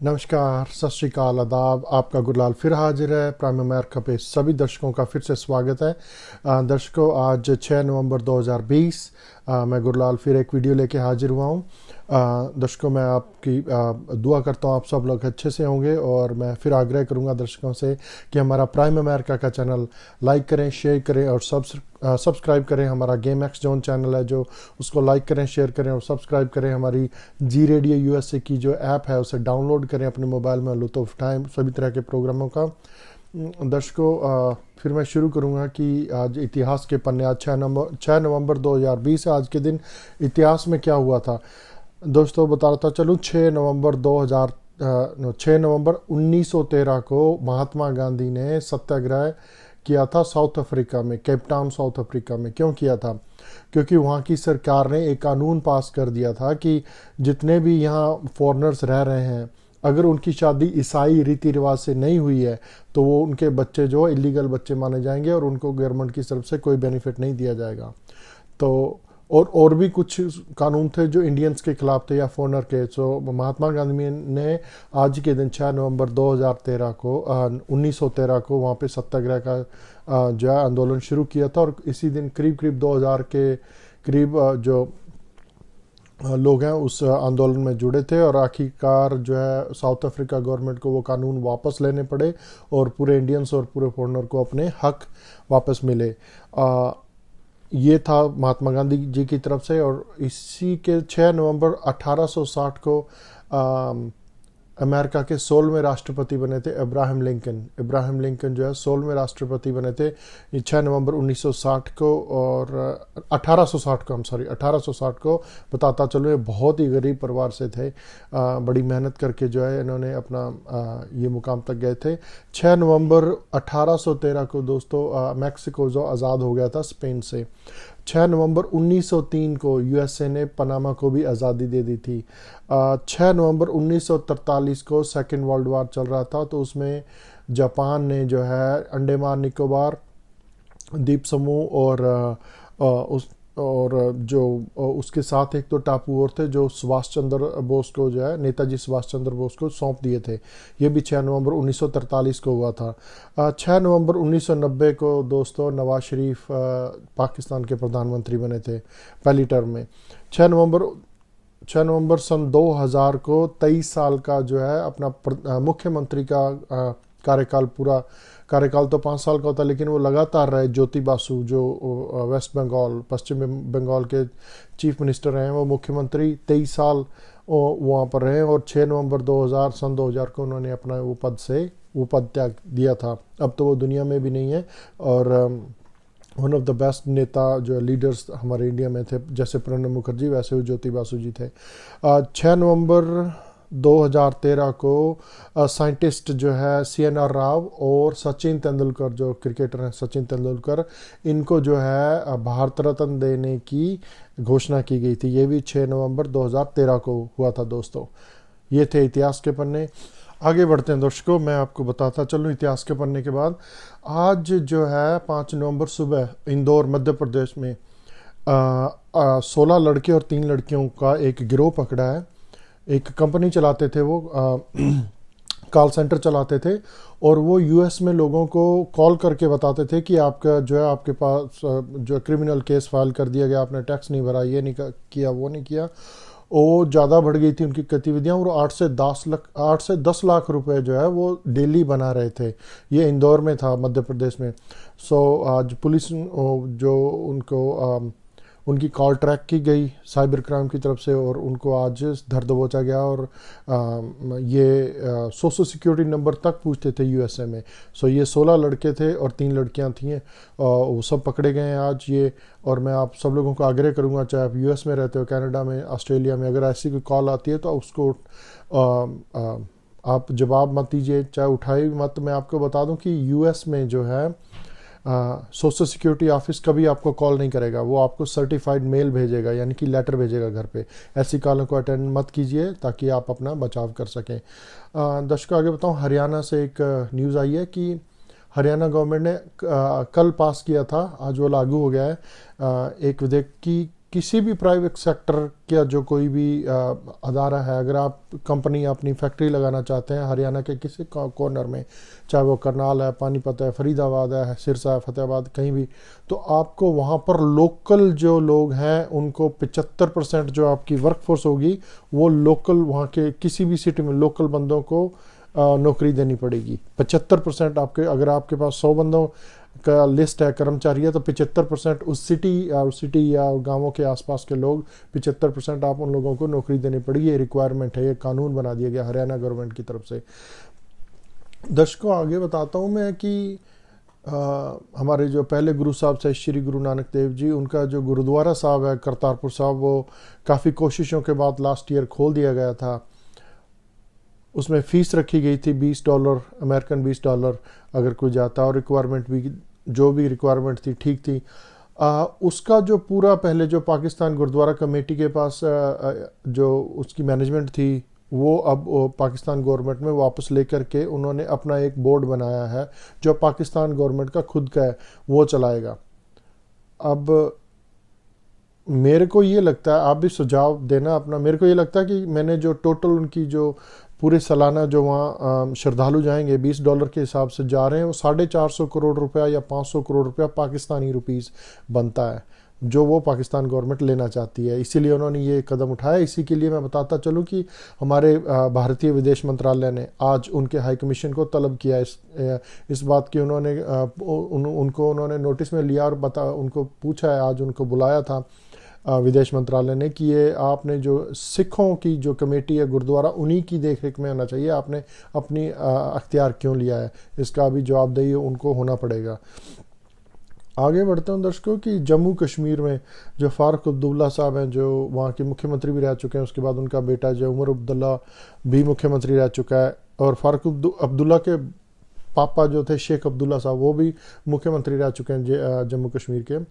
नमस्कार, सत श्री अकाल, आदाब। आपका गुरलाल फिर हाजिर है। प्राइम अमेरिका पे सभी दर्शकों का फिर से स्वागत है। दर्शकों, आज 6 नवंबर 2020 मैं गुरलाल फिर एक वीडियो लेके हाजिर हुआ हूँ। दर्शकों, मैं आपकी दुआ करता हूँ आप सब लोग अच्छे से होंगे, और मैं फिर आग्रह करूँगा दर्शकों से कि हमारा प्राइम अमेरिका का चैनल लाइक करें, शेयर करें और सब्सक्राइब करें। हमारा गेम एक्स जोन चैनल है जो, उसको लाइक करें, शेयर करें और सब्सक्राइब करें। हमारी जी रेडियो यूएसए की जो ऐप है उसे डाउनलोड करें अपने मोबाइल में, लुत्फ़ उठाएं सभी तरह के प्रोग्रामों का। दर्शकों, फिर मैं शुरू करूंगा कि आज इतिहास के पन्ने। आज 6 नवंबर 2020 है। आज के दिन इतिहास में क्या हुआ था दोस्तों, बताता चलूँ। 6 नवंबर 1913 को महात्मा गांधी ने सत्याग्रह किया था साउथ अफ्रीका में, केप टाउन साउथ अफ्रीका में। क्यों किया था? क्योंकि वहाँ की सरकार ने एक कानून पास कर दिया था कि जितने भी यहाँ फॉरेनर्स रह रहे हैं, अगर उनकी शादी ईसाई रीति रिवाज से नहीं हुई है तो वो उनके बच्चे जो इलीगल बच्चे माने जाएंगे और उनको गवर्नमेंट की तरफ से कोई बेनिफिट नहीं दिया जाएगा। तो और भी कुछ कानून थे जो इंडियंस के खिलाफ थे या फॉरेनर के। सो महात्मा गांधी ने आज के दिन 6 नवंबर 2013 को 1913 को वहाँ पे सत्याग्रह का जो है आंदोलन शुरू किया था। और इसी दिन करीब करीब 2000 के करीब जो लोग हैं उस आंदोलन में जुड़े थे, और आखिरकार जो है साउथ अफ्रीका गवर्नमेंट को वो कानून वापस लेने पड़े और पूरे इंडियंस और पूरे फॉरेनर को अपने हक वापस मिले। ये था महात्मा गांधी जी की तरफ से। और इसी के 6 नवंबर 1860 को अमेरिका के 16वें राष्ट्रपति बने थे अब्राहम लिंकन। अब्राहम लिंकन जो है 16वें राष्ट्रपति बने थे 6 नवंबर 1960 को, और 1860 को, 1860 को। बताता चलो, ये बहुत ही गरीब परिवार से थे। बड़ी मेहनत करके जो है इन्होंने अपना ये मुकाम तक गए थे। 6 नवंबर 1813 को दोस्तों मैक्सिको जो आज़ाद हो गया था स्पेन से। 6 नवंबर 1903 को यूएसए ने पनामा को भी आज़ादी दे दी थी। 6 नवंबर 1943 को सेकेंड वर्ल्ड वार चल रहा था, तो उसमें जापान ने जो है अंडमान निकोबार द्वीप समूह और जो उसके साथ एक तो टापू और थे जो सुभाष चंद्र बोस को जो है नेताजी सुभाष चंद्र बोस को सौंप दिए थे। ये भी 6 नवंबर 1943 को हुआ था। 6 नवंबर 1990 को दोस्तों नवाज शरीफ पाकिस्तान के प्रधानमंत्री बने थे पहली टर्म में। 6 नवंबर सन 2000 को 23 साल का जो है अपना मुख्यमंत्री का कार्यकाल तो 5 साल का होता है, लेकिन वो लगातार रहे। ज्योति बासु जो वेस्ट बंगाल, पश्चिम बंगाल के चीफ मिनिस्टर रहे हैं, वो मुख्यमंत्री 23 साल वहाँ पर रहे। और 6 नवंबर 2000 को उन्होंने अपना वो पद त्याग दिया था। अब तो वो दुनिया में भी नहीं है। और वन ऑफ द बेस्ट नेता जो लीडर्स हमारे इंडिया में थे, जैसे प्रणब मुखर्जी, वैसे वो ज्योति बासु जी थे। 6 नवंबर 2013 को साइंटिस्ट जो है CNR राव और सचिन तेंदुलकर, जो क्रिकेटर हैं सचिन तेंदुलकर, इनको जो है भारत रत्न देने की घोषणा की गई थी। ये भी 6 नवंबर 2013 को हुआ था दोस्तों। ये थे इतिहास के पन्ने। आगे बढ़ते हैं दर्शकों, मैं आपको बताता चलूँ इतिहास के पन्ने के बाद। आज जो है 5 नवंबर सुबह इंदौर मध्य प्रदेश में 16 लड़के और 3 लड़कियों का एक गिरोह पकड़ा है। एक कंपनी चलाते थे वो, कॉल सेंटर चलाते थे, और वो यूएस में लोगों को कॉल करके बताते थे कि आपका जो है आपके पास जो क्रिमिनल केस फाइल कर दिया गया, आपने टैक्स नहीं भरा, ये नहीं किया, वो नहीं किया। वो ज़्यादा बढ़ गई थी उनकी गतिविधियाँ, और 8 से 10 लाख रुपए जो है वो डेली बना रहे थे। ये इंदौर में था, मध्य प्रदेश में। सो आज पुलिस जो उनकी कॉल ट्रैक की गई साइबर क्राइम की तरफ से, और उनको आज धर दबोचा गया। और ये सोशल सिक्योरिटी नंबर तक पूछते थे यूएसए में। सो ये 16 लड़के थे और 3 लड़कियां थीं, वो सब पकड़े गए हैं आज ये। और मैं आप सब लोगों को आग्रह करूंगा, चाहे आप यूएस में रहते हो, कनाडा में, ऑस्ट्रेलिया में, अगर ऐसी कोई कॉल आती है तो उसको आप जवाब मत दीजिए, चाहे उठाए मत। मैं आपको बता दूं कि यूएस में जो है सोशल सिक्योरिटी ऑफिस कभी आपको कॉल नहीं करेगा, वो आपको सर्टिफाइड मेल भेजेगा, यानी कि लेटर भेजेगा घर पे। ऐसी कॉलों को अटेंड मत कीजिए ताकि आप अपना बचाव कर सकें। दर्शकों, आगे बताऊं, हरियाणा से एक न्यूज़ आई है कि हरियाणा गवर्नमेंट ने कल पास किया था, आज वो लागू हो गया है, एक विधेयक की किसी भी प्राइवेट सेक्टर का जो कोई भी अदारा है, अगर आप कंपनी अपनी फैक्ट्री लगाना चाहते हैं हरियाणा के किसी कॉर्नर में, चाहे वो करनाल है, पानीपत है, फरीदाबाद है, सिरसा है, फतेहाबाद, कहीं भी, तो आपको वहाँ पर लोकल जो लोग हैं उनको 75% जो आपकी वर्कफोर्स होगी वो लोकल, वहाँ के किसी भी सिटी में लोकल बंदों को नौकरी देनी पड़ेगी। 75% आपके, अगर आपके पास 100 बंदों का लिस्ट है, कर्मचारी है, तो 75% उस सिटी या गांवों के आसपास के लोग, 75% आप उन लोगों को नौकरी देनी पड़ेगी। ये रिक्वायरमेंट है, ये कानून बना दिया गया हरियाणा गवर्नमेंट की तरफ से। दर्शकों आगे बताता हूँ मैं कि हमारे जो पहले गुरु साहब थे श्री गुरु नानक देव जी, उनका जो गुरुद्वारा साहब है करतारपुर साहब, वो काफ़ी कोशिशों के बाद लास्ट ईयर खोल दिया गया था। उसमें फ़ीस रखी गई थी $20, अमेरिकन $20 अगर कोई जाता, और रिक्वायरमेंट भी जो भी रिक्वायरमेंट थी ठीक थी। उसका जो पूरा पहले जो पाकिस्तान गुरुद्वारा कमेटी के पास जो उसकी मैनेजमेंट थी, वो अब पाकिस्तान गवर्नमेंट में वापस लेकर के उन्होंने अपना एक बोर्ड बनाया है जो पाकिस्तान गवर्नमेंट का खुद का है, वो चलाएगा। अब मेरे को ये लगता है, आप भी सुझाव देना अपना, मेरे को ये लगता है कि मैंने जो टोटल उनकी जो पूरे सालाना जो वहाँ श्रद्धालु जाएंगे $20 के हिसाब से जा रहे हैं, वो 450 करोड़ रुपया या 500 करोड़ रुपया पाकिस्तानी रुपीस बनता है, जो वो पाकिस्तान गवर्नमेंट लेना चाहती है। इसीलिए उन्होंने ये कदम उठाया। इसी के लिए मैं बताता चलूँ कि हमारे भारतीय विदेश मंत्रालय ने आज उनके हाई कमीशन को तलब किया इस बात की। उन्होंने उनको उन्होंने नोटिस में लिया और उनको पूछा है, आज उनको बुलाया था विदेश मंत्रालय ने, कि ये आपने जो सिखों की जो कमेटी है गुरुद्वारा, उन्हीं की देखरेख में होना चाहिए, आपने अपनी अख्तियार क्यों लिया है, इसका भी जवाबदेही उनको होना पड़ेगा। आगे बढ़ते हैं दर्शकों कि जम्मू कश्मीर में जो फारूक अब्दुल्ला साहब हैं, जो वहाँ के मुख्यमंत्री भी रह चुके हैं, उसके बाद उनका बेटा जो उमर अब्दुल्ला भी मुख्यमंत्री रह चुका है, और फारूक अब्दुल्ला के पापा जो थे शेख अब्दुल्ला साहब, वो भी मुख्यमंत्री रह चुके हैं जम्मू कश्मीर के।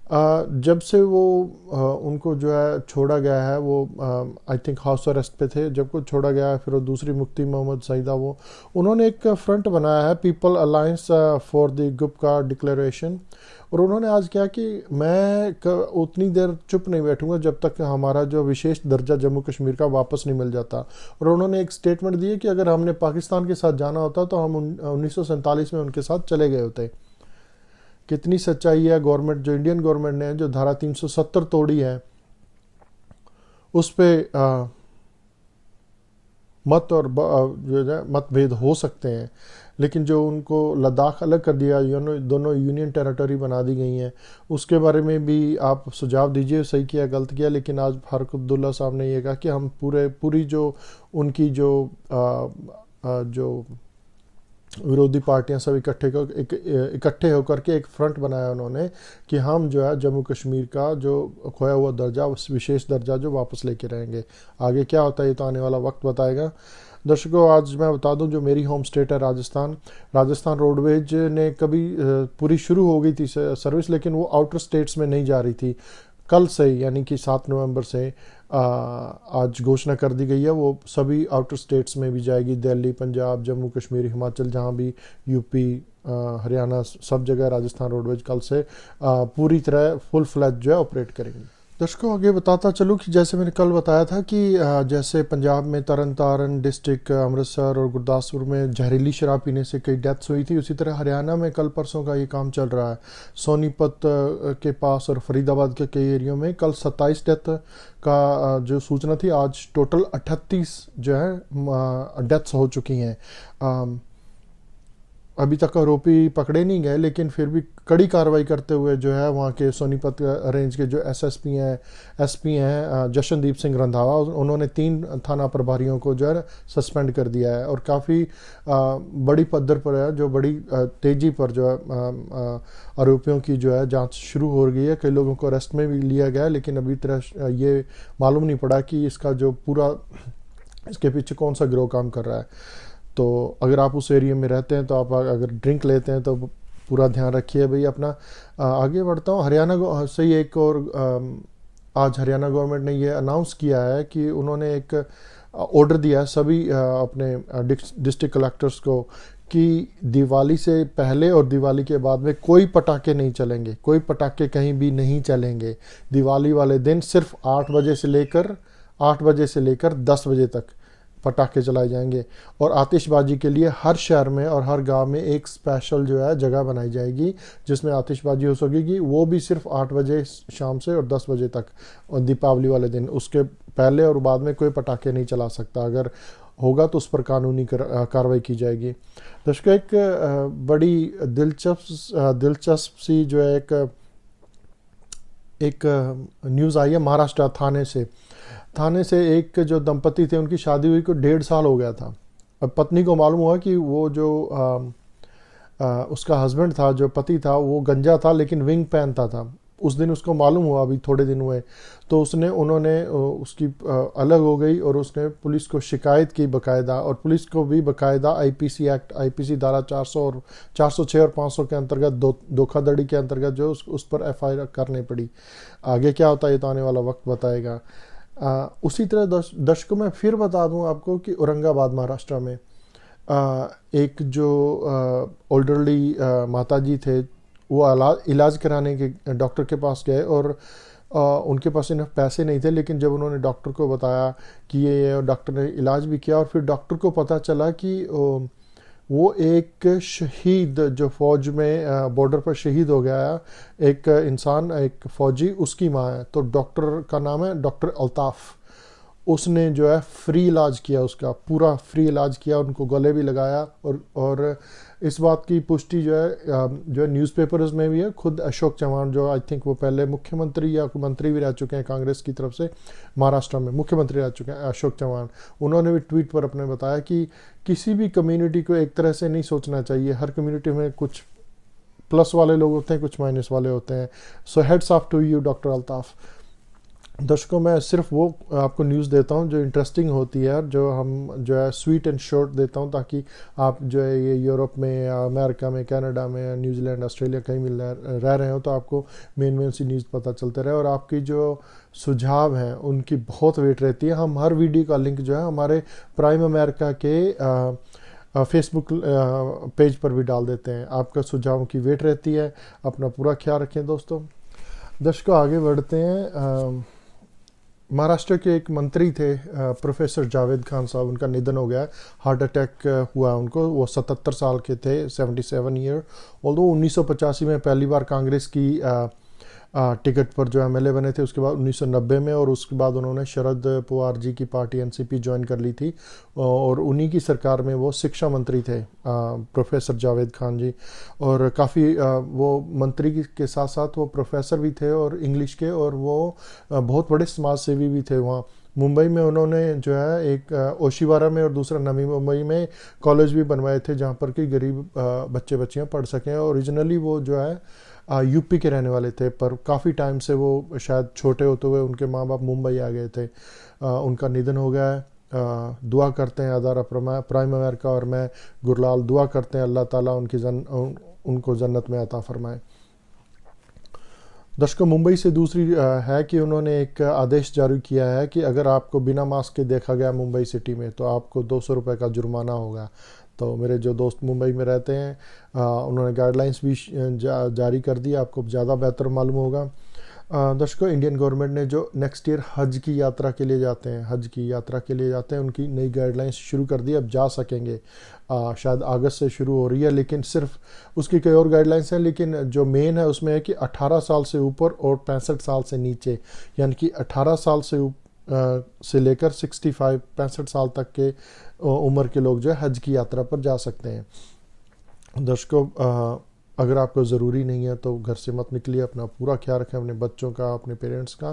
जब से वो उनको जो है छोड़ा गया है, वो आई थिंक हाउस अरेस्ट पे थे, जब को छोड़ा गया है, फिर वो दूसरी मुफ्ती मोहम्मद सईदा, वो उन्होंने एक फ्रंट बनाया है, people alliance for the Gupkar declaration. और उन्होंने आज क्या कि मैं उतनी देर चुप नहीं बैठूंगा जब तक हमारा जो विशेष दर्जा जम्मू कश्मीर का वापस नहीं मिल जाता। और उन्होंने एक स्टेटमेंट दी है कि अगर हमने पाकिस्तान के साथ जाना होता तो हम 1947 में उनके साथ चले गए होते। कितनी सच्चाई है। गवर्नमेंट जो इंडियन गवर्नमेंट ने जो धारा 370 तोड़ी है, उस पे मत और जो है मतभेद हो सकते हैं, लेकिन जो उनको लद्दाख अलग कर दिया, दोनों यूनियन टेरिटरी बना दी गई हैं, उसके बारे में भी आप सुझाव दीजिए, सही किया गलत किया। लेकिन आज फारूक अब्दुल्ला साहब ने ये कहा कि हम पूरी जो उनकी जो विरोधी पार्टियां सब इकट्ठे होकर के एक फ्रंट बनाया उन्होंने कि हम जो है जम्मू कश्मीर का जो खोया हुआ दर्जा, उस विशेष दर्जा जो वापस लेके रहेंगे। आगे क्या होता है ये तो आने वाला वक्त बताएगा। दर्शकों आज मैं बता दूं, जो मेरी होम स्टेट है राजस्थान रोडवेज ने कभी पूरी शुरू हो गई थी सर्विस, लेकिन वो आउटर स्टेट्स में नहीं जा रही थी। कल से यानी कि 7 नवंबर से आज घोषणा कर दी गई है, वो सभी आउटर स्टेट्स में भी जाएगी। दिल्ली, पंजाब, जम्मू कश्मीर, हिमाचल, जहाँ भी यूपी, हरियाणा, सब जगह राजस्थान रोडवेज कल से पूरी तरह फुल फ्लैज जो है ऑपरेट करेंगी। दर्शकों आगे बताता चलूँ कि जैसे मैंने कल बताया था कि जैसे पंजाब में तरन तारण डिस्ट्रिक्ट, अमृतसर और गुरदासपुर में जहरीली शराब पीने से कई डेथ्स हुई थी, उसी तरह हरियाणा में कल परसों का ये काम चल रहा है। सोनीपत के पास और फरीदाबाद के कई एरियो में कल 27 डेथ का जो सूचना थी, आज टोटल 38 जो है डेथ्स हो चुकी हैं। अभी तक आरोपी पकड़े नहीं गए, लेकिन फिर भी कड़ी कार्रवाई करते हुए जो है वहाँ के सोनीपत रेंज के जो एसपी हैं जशनदीप सिंह रंधावा, उन्होंने 3 थाना प्रभारियों को जो है सस्पेंड कर दिया है। और काफ़ी बड़ी पद्धर पर है, जो बड़ी तेज़ी पर जो है आरोपियों की जो है जांच शुरू हो गई है। कई लोगों को अरेस्ट में भी लिया गया है, लेकिन अभी तरह ये मालूम नहीं पड़ा कि इसका जो पूरा इसके पीछे कौन सा गिरोह काम कर रहा है। तो अगर आप उस एरिया में रहते हैं तो आप अगर ड्रिंक लेते हैं तो पूरा ध्यान रखिए भाई अपना। आगे बढ़ता हूँ। हरियाणा से ही एक और आज हरियाणा गवर्नमेंट ने ये अनाउंस किया है कि उन्होंने एक ऑर्डर दिया है सभी अपने डिस्ट्रिक्ट कलेक्टर्स को कि दिवाली से पहले और दिवाली के बाद में कोई पटाखे नहीं चलेंगे, कोई पटाखे कहीं भी नहीं चलेंगे। दिवाली वाले दिन सिर्फ 8 बजे से लेकर 10 बजे तक पटाखे चलाए जाएंगे। और आतिशबाजी के लिए हर शहर में और हर गांव में एक स्पेशल जो है जगह बनाई जाएगी जिसमें आतिशबाजी हो सकेगी, वो भी सिर्फ 8 बजे शाम से और 10 बजे तक और दीपावली वाले दिन। उसके पहले और बाद में कोई पटाखे नहीं चला सकता, अगर होगा तो उस पर कानूनी कार्रवाई की जाएगी। दर्शकों, एक बड़ी दिलचस्प सी जो है एक न्यूज़ आई है महाराष्ट्र थाने से एक जो दंपति थे उनकी शादी हुई को 1.5 साल हो गया था। अब पत्नी को मालूम हुआ कि वो जो उसका हस्बैंड था, जो पति था, वो गंजा था लेकिन विंग पहनता था। उस दिन उसको मालूम हुआ, अभी थोड़े दिन हुए, तो उन्होंने उसकी अलग हो गई और उसने पुलिस को शिकायत की बकायदा, और पुलिस को भी बकायदा आईपीसी धारा 400 और 406 और 500 के अंतर्गत धोखाधड़ी के अंतर्गत जो उस पर एफआईआर करनी पड़ी। आगे क्या होता है ये तो आने वाला वक्त बताएगा। उसी तरह दर्शकों में फिर बता दूं आपको कि औरंगाबाद महाराष्ट्र में एक जो ओल्डरली माताजी थे, वो इलाज कराने के डॉक्टर के पास गए और उनके पास इन्हें पैसे नहीं थे, लेकिन जब उन्होंने डॉक्टर को बताया कि ये, डॉक्टर ने इलाज भी किया और फिर डॉक्टर को पता चला कि वो एक शहीद जो फौज में बॉर्डर पर शहीद हो गया एक इंसान, एक फौजी, उसकी माँ है। तो डॉक्टर का नाम है डॉक्टर अल्ताफ। उसने जो है फ्री इलाज किया, उसका पूरा फ्री इलाज किया, उनको गले भी लगाया। और इस बात की पुष्टि जो है न्यूज़पेपर्स में भी है। खुद अशोक चव्हाण, जो आई थिंक वो पहले मुख्यमंत्री या मंत्री भी रह चुके हैं कांग्रेस की तरफ से, महाराष्ट्र में मुख्यमंत्री रह चुके हैं अशोक चव्हाण, उन्होंने भी ट्वीट पर अपने बताया कि किसी भी कम्युनिटी को एक तरह से नहीं सोचना चाहिए। हर कम्युनिटी में कुछ प्लस वाले लोग होते हैं, कुछ माइनस वाले होते हैं। So hats off to you doctor Altaf. दर्शकों, मैं सिर्फ वो आपको न्यूज़ देता हूँ जो इंटरेस्टिंग होती है, जो हम जो है स्वीट एंड शॉर्ट देता हूँ, ताकि आप जो है ये यूरोप में या अमेरिका में, कनाडा में, न्यूजीलैंड, ऑस्ट्रेलिया कहीं मिल रह रहे हो तो आपको मेन सी न्यूज़ पता चलते रहे। और आपकी जो सुझाव हैं उनकी बहुत वेट रहती है। हम हर वीडियो का लिंक जो है हमारे प्राइम अमेरिका के फेसबुक पेज पर भी डाल देते हैं। आपका सुझावों की वेट रहती है। अपना पूरा ख्याल रखें दोस्तों। दर्शकों, आगे बढ़ते हैं। महाराष्ट्र के एक मंत्री थे प्रोफेसर जावेद खान साहब, उनका निधन हो गया, हार्ट अटैक हुआ उनको। वो 77 साल के थे, 77 ईयर। ऑल्दो 1985 में पहली बार कांग्रेस की टिकट पर जो एमएलए बने थे, उसके बाद 1990 में, और उसके बाद उन्होंने शरद पवार जी की पार्टी एनसीपी ज्वाइन कर ली थी और उन्हीं की सरकार में वो शिक्षा मंत्री थे प्रोफेसर जावेद खान जी। और काफ़ी वो मंत्री के साथ साथ वो प्रोफेसर भी थे और इंग्लिश के, और वो बहुत बड़े समाज सेवी भी थे। वहाँ मुंबई में उन्होंने जो है एक ओशिवारा में और दूसरा नवी मुंबई में कॉलेज भी बनवाए थे जहाँ पर कि गरीब बच्चे बच्चियाँ पढ़ सकें। ओरिजिनली वो जो है यूपी के रहने वाले थे, पर काफ़ी टाइम से वो शायद छोटे होते हुए उनके माँ बाप मुंबई आ गए थे। उनका निधन हो गया है। दुआ करते हैं अदारा प्राइम अमेरिका और मैं गुरलाल दुआ करते हैं अल्लाह ताला उनको जन्नत में अता फरमाए। दर्शकों, मुंबई से दूसरी है कि उन्होंने एक आदेश जारी किया है कि अगर आपको बिना मास्क के देखा गया मुंबई सिटी में तो आपको 200 रुपये का जुर्माना होगा। तो मेरे जो दोस्त मुंबई में रहते हैं उन्होंने गाइडलाइंस भी जारी कर दी, आपको ज़्यादा बेहतर मालूम होगा। दर्शकों, इंडियन गवर्नमेंट ने जो नेक्स्ट ईयर हज की यात्रा के लिए जाते हैं उनकी नई गाइडलाइंस शुरू कर दी। अब जा सकेंगे, शायद अगस्त से शुरू हो रही है, लेकिन सिर्फ उसकी कई और गाइडलाइंस हैं, लेकिन जो मेन है उसमें है कि 18 साल से ऊपर और 65 साल से नीचे, यानी कि 18 साल से लेकर 65 साल तक के उम्र के लोग जो है हज की यात्रा पर जा सकते हैं। दर्शकों, अगर आपको ज़रूरी नहीं है तो घर से मत निकलिए, अपना पूरा ख्याल रखें, अपने बच्चों का, अपने पेरेंट्स का।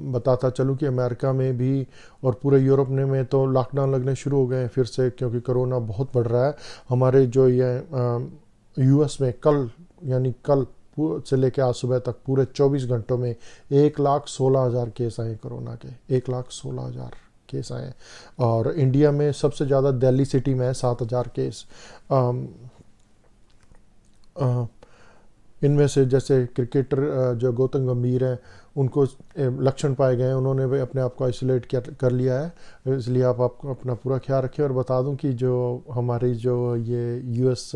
बताता चलूँ कि अमेरिका में भी और पूरे यूरोप में तो लॉकडाउन लगने शुरू हो गए हैं फिर से, क्योंकि कोरोना बहुत बढ़ रहा है। हमारे जो ये यूएस में कल से लेकर आज सुबह तक पूरे 24 घंटों में 1,16,000 केस आए कोरोना के, 1,16,000 केस आए। और इंडिया में सबसे ज़्यादा दिल्ली सिटी में है 7,000 केस। इनमें से जैसे क्रिकेटर जो गौतम गंभीर हैं उनको लक्षण पाए गए हैं, उन्होंने भी अपने आप को आइसोलेट कर लिया है। इसलिए आप अपना पूरा ख्याल रखें। और बता दूं कि जो हमारी जो ये यूएस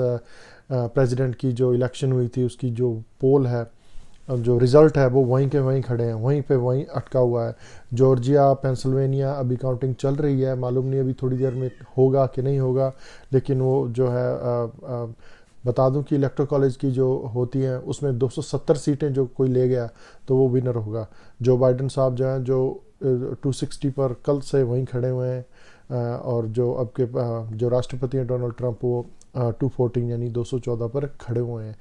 प्रेसिडेंट की जो इलेक्शन हुई थी उसकी जो पोल है, जो रिज़ल्ट है वो वहीं के वहीं खड़े हैं, वहीं पे वहीं अटका हुआ है। जॉर्जिया, पेंसिल्वेनिया अभी काउंटिंग चल रही है, मालूम नहीं अभी थोड़ी देर में होगा कि नहीं होगा, लेकिन वो जो है बता दूं कि इलेक्टोरल कॉलेज की जो होती हैं उसमें 270 सीटें जो कोई ले गया तो वो विनर होगा। जो बाइडन साहब जो हैं जो 260 पर कल से वहीं खड़े हुए हैं, और जो अब के जो राष्ट्रपति हैं डोनाल्ड ट्रंप वो 214 यानी 214 पर खड़े हुए हैं।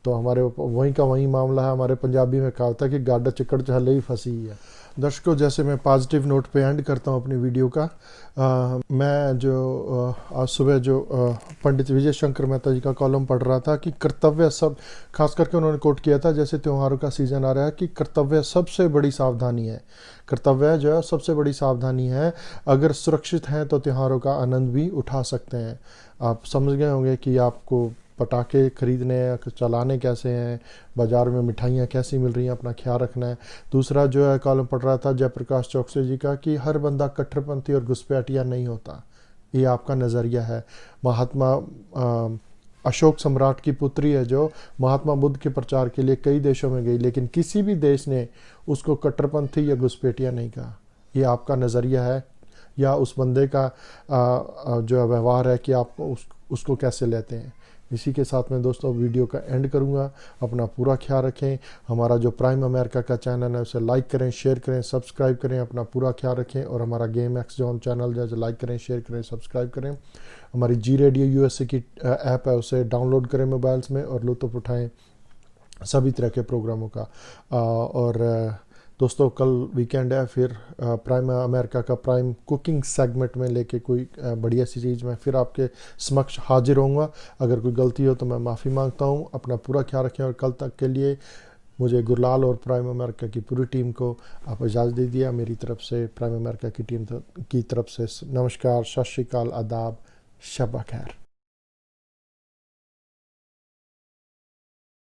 तो हमारे वहीं का वहीं मामला है। हमारे पंजाबी में कहा था कि गाडा चिकड़ चहले ही फंसी है। दर्शकों, जैसे मैं पॉजिटिव नोट पे एंड करता हूँ अपनी वीडियो का, मैं जो आज सुबह जो पंडित विजय शंकर मेहता जी का कॉलम पढ़ रहा था कि कर्तव्य सब, खास करके उन्होंने कोट किया था जैसे त्योहारों का सीज़न आ रहा है कि कर्तव्य सबसे बड़ी सावधानी है। कर्तव्य जो है सबसे बड़ी सावधानी है। अगर सुरक्षित हैं तो त्योहारों का आनंद भी उठा सकते हैं। आप समझ गए होंगे कि आपको पटाखे खरीदने चलाने कैसे हैं, बाज़ार में मिठाइयाँ कैसी मिल रही हैं, अपना ख्याल रखना है। दूसरा जो है कॉलम पढ़ रहा था जयप्रकाश चौकसी जी का कि हर बंदा कट्टरपंथी और घुसपैठिया नहीं होता, ये आपका नज़रिया है। महात्मा अशोक सम्राट की पुत्री है जो महात्मा बुद्ध के प्रचार के लिए कई देशों में गई, लेकिन किसी भी देश ने उसको कट्टरपंथी या घुसपैठिया नहीं कहा। ये आपका नज़रिया है या उस बंदे का जो व्यवहार है कि आप उसको कैसे लेते हैं। इसी के साथ मैं दोस्तों वीडियो का एंड करूंगा। अपना पूरा ख्याल रखें। हमारा जो प्राइम अमेरिका का चैनल है उसे लाइक करें, शेयर करें, सब्सक्राइब करें। अपना पूरा ख्याल रखें। और हमारा गेम एक्स जोन चैनल जो है लाइक करें, शेयर करें, सब्सक्राइब करें। हमारी जी रेडियो यूएसए की ऐप है उसे डाउनलोड करें मोबाइल्स में और लुत्फ़ उठाएँ सभी तरह के प्रोग्रामों का। और दोस्तों कल वीकेंड है, फिर प्राइम अमेरिका का प्राइम कुकिंग सेगमेंट में लेके कोई बढ़िया सी चीज़ मैं फिर आपके समक्ष हाजिर होऊंगा। अगर कोई गलती हो तो मैं माफ़ी मांगता हूं। अपना पूरा ख्याल रखें और कल तक के लिए मुझे गुरलाल और प्राइम अमेरिका की पूरी टीम को आप इजाज़त दे दिया। मेरी तरफ से प्राइम अमेरिका की टीम की तरफ से नमस्कार, सत श्री अकाल, आदाब, शब खैर।